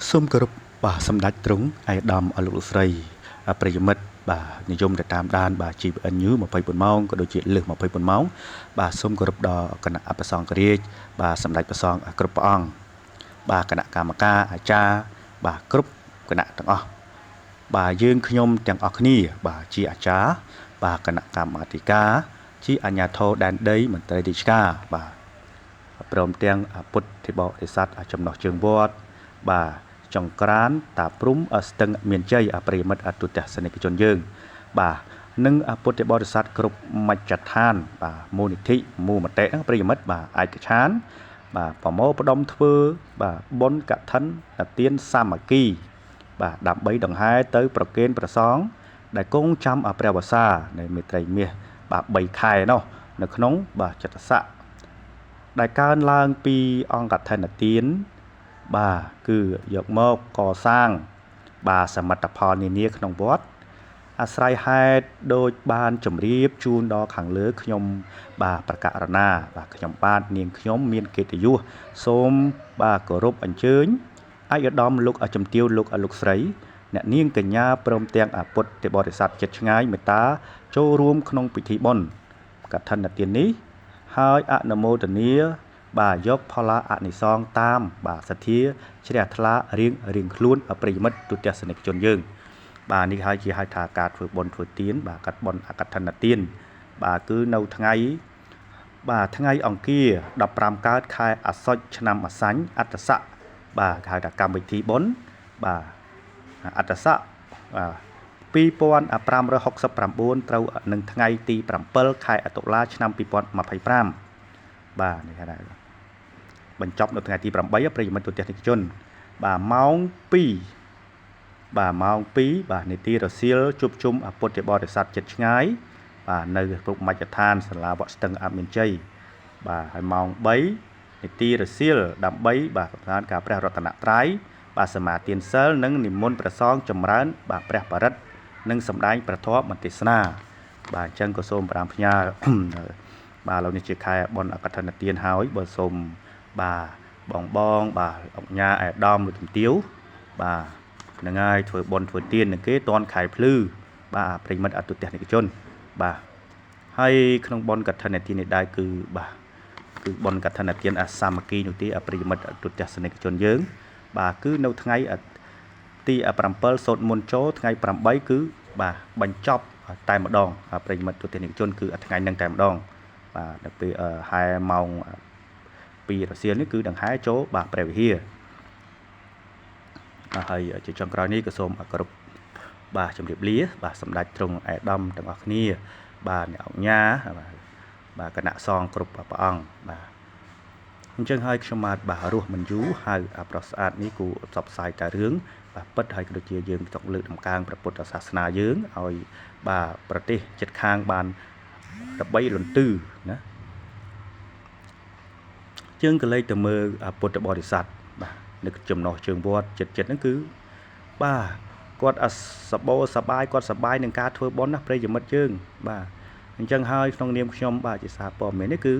សូមគោរពបាទសម្ដេចទ្រង់ឯកឧត្តមលោកលោកស្រីប្រិយមិត្តបាទនិយមទៅតាមដានបាទ GVN News 24ម៉ោងក៏ដូចជាលើស24ម៉ោងបាទសូមគោរពដល់គណៈអបសង្ឃរាជបាទសម្ដេចព្រះសង្ឃគ្រប់ព្រះអង្គបាទគណៈកម្មការអាចារ្យបាទគ្រប់គណៈទាំងអស់បាទយើងខ្ញុំទាំងអស់គ្នាបាទជាអាចារ្យបាទគណៈកម្មាធិការជាអាជ្ញាធរដែនដីមន្ត្រីរាជការបាទព្រមទាំងពុទ្ធិបរិស័ទចំណុះជើងវត្តបាទចង្ក្រានតាព្រំស្ទឹងមានជ័យប្រិយមិត្តទូទស្សនិកជនយើងបាទនិងពុទ្ធិបរិស័ទគ្រប់មជ្ឈដ្ឋានបាទមូលនិធិមូលមតិប្រិយមិត្តបាទឯកច្ឆានបាទប្រមូលផ្ដុំធ្វើបាទបុណ្យកឋិនទានសាមគ្គីបាទដើម្បីដង្ហែទៅប្រគេនព្រះសង្ឃដែលគង់ចាំព្រះវស្សានៃមេត្រីមាសបាទ3ខែនោះនៅក្នុងបាទចិត្តស័កដែលកើនឡើងពីអង្គកឋិនទានបាទគឺយកមកកសាងបាទសមិទ្ធផលនានាក្នុងវត្តអាស្រ័យហេតុដូចបានជម្រាបជូនដល់ខាងលើខ្ញុំបាទប្រកាសរណាបាទខ្ញុំបាទនាងខ្ញុំមានកិត្តិយសសូមបាទគោរពអញ្ជើញឯកឧត្តមលោកជំទាវលោកស្រីអ្នកនាងកញ្ញាព្រមទាំងពុទ្ធិបរិស័ទចិត្តឆ្ងាយមេត្តាចូលរួមក្នុងពិធីបុណ្យកឋិនទាននេះហើយអនុមោទនាបាទយកផលអនិសង្សតាមបាទសទ្ធាជ្រះថ្លារៀងខ្លួនប្រិយមិត្តទូទស្សនិកជនយើងបាទនេះហើយជាហៅថាការធ្វើបុណ្យធ្វើទានបាទកាត់បុណ្យអកឋិនទានបាទគឺនៅថ្ងៃអង្គារ15កើតខែអាសត់ឆ្នាំអសាញ់អត្តស័កបាទគេហៅថាកម្មវិធីបុណ្យបាទអត្តស័ក2569ត្រូវនឹងថ្ងៃទី7ខែតុលាឆ្នាំ2025បាទនេះគេថាបញ្ចប់នៅថ្ងៃទី8ប្រិយមិត្តទូទស្សនិកជនបាទម៉ោង2បាទនីតិរសៀលជួបជុំពុទ្ធិបរិស័ទចិត្តឆ្ងាយបាទនៅគ្រប់មជ្ឈដ្ឋានសាលាវត្តស្ទឹងអមានជ័យបាទហើយម៉ោង3នីតិរសៀលដើម្បីបាទសម្ដែងការព្រះរតនត្រ័យបាទសមាទានសិលនិងនិមន្តព្រះសង្ឃចម្រើនបាទព្រះបរិត្តនិងសម្ដែងព្រះធម៌មទេសនាបាទអញ្ចឹងក៏សូមប្រាំផ្ញើបាទឥឡូវនេះជាខែបុណ្យកឋិនទានហើយបើសូមបាទបងបាទអង្គញាឯកឧត្តមលោកជំទាវបាទនឹងហើយធ្វើបុណ្យធ្វើទាននឹងគេតនខែភ្លឺបាទប្រិមិត្តអតុទស្សនិកជនបាទហើយក្នុងបុណ្យកឋិនទាននេះដែរគឺបាទគឺបុណ្យកឋិនទានសាមគ្គីនោះទេប្រិមិត្តអតុទស្សនិកជនយើងបាទគឺនៅថ្ងៃទី7សូត្រមន្តចូលថ្ងៃ8គឺបាទបញ្ចប់តែម្ដងប្រិមិត្តអតុទស្សនិកជនគឺថ្ងៃនឹងតែម្ដងបាទដល់ពេលហែម៉ោង2រសៀលនេះគឺដង្ហែចូលបាទព្រះវិហារហើយជាចុងក្រោយនេះក៏សូមគោរពបាទជម្រាបលាបាទសម្ដេចទ្រង់ឯកឧត្តមទាំងអស់គ្នាបាទអ្នកអង្គញាបាទគណៈសង្ឃគ្រប់ព្រះអង្គបាទអញ្ចឹងហើយខ្ញុំបាទរស់មិនយូរហើយប្រស្អាតនេះគូផ្សព្វផ្សាយតែរឿងបាទពិតហើយក៏ដូចជាយើងចង់លើកដំកើងព្រះពុទ្ធសាសនាយើងឲ្យបាទប្រទេសជិតខាងបានដើម្បីលន្ទឺណាយើងក៏លេចទៅមើលពុទ្ធបរិស័ទបាទនៅចំណុះជើងវត្តចិត្តហ្នឹងគឺបាទគាត់សបោសបាយគាត់សបាយនឹងការធ្វើបុណ្យណាប្រិយមិត្តយើងបាទអញ្ចឹងហើយក្នុងនាមខ្ញុំបាទជាសារព័ត៌មាននេះគឺ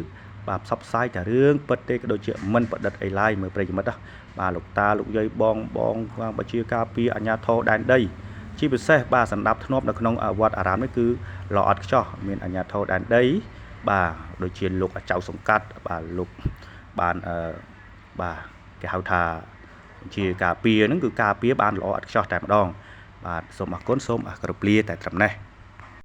បាទផ្សព្វផ្សាយតែរឿងពិតទេក៏ដូចជាមិនប្រឌិតអីឡើយមើលប្រិយមិត្តណាបាទលោកតាលោកយាយបងបជាការពារអាជ្ញាធរដែនដីជាពិសេសបាទសម្ដាប់ធ្នាប់នៅក្នុងវត្តអារាមនេះគឺល្អអត់ខ្ចោះមានអាជ្ញាធរដែនដីបាទដូចជាលោកចៅសង្កាត់បាទលោកបានបាទគេហៅថាជាការពារហ្នឹងគឺការពារបានល្អឥតខ្ចោះតែម្ដងបាទសូមអរគុណសូមគោរពលាតែត្រឹមនេះ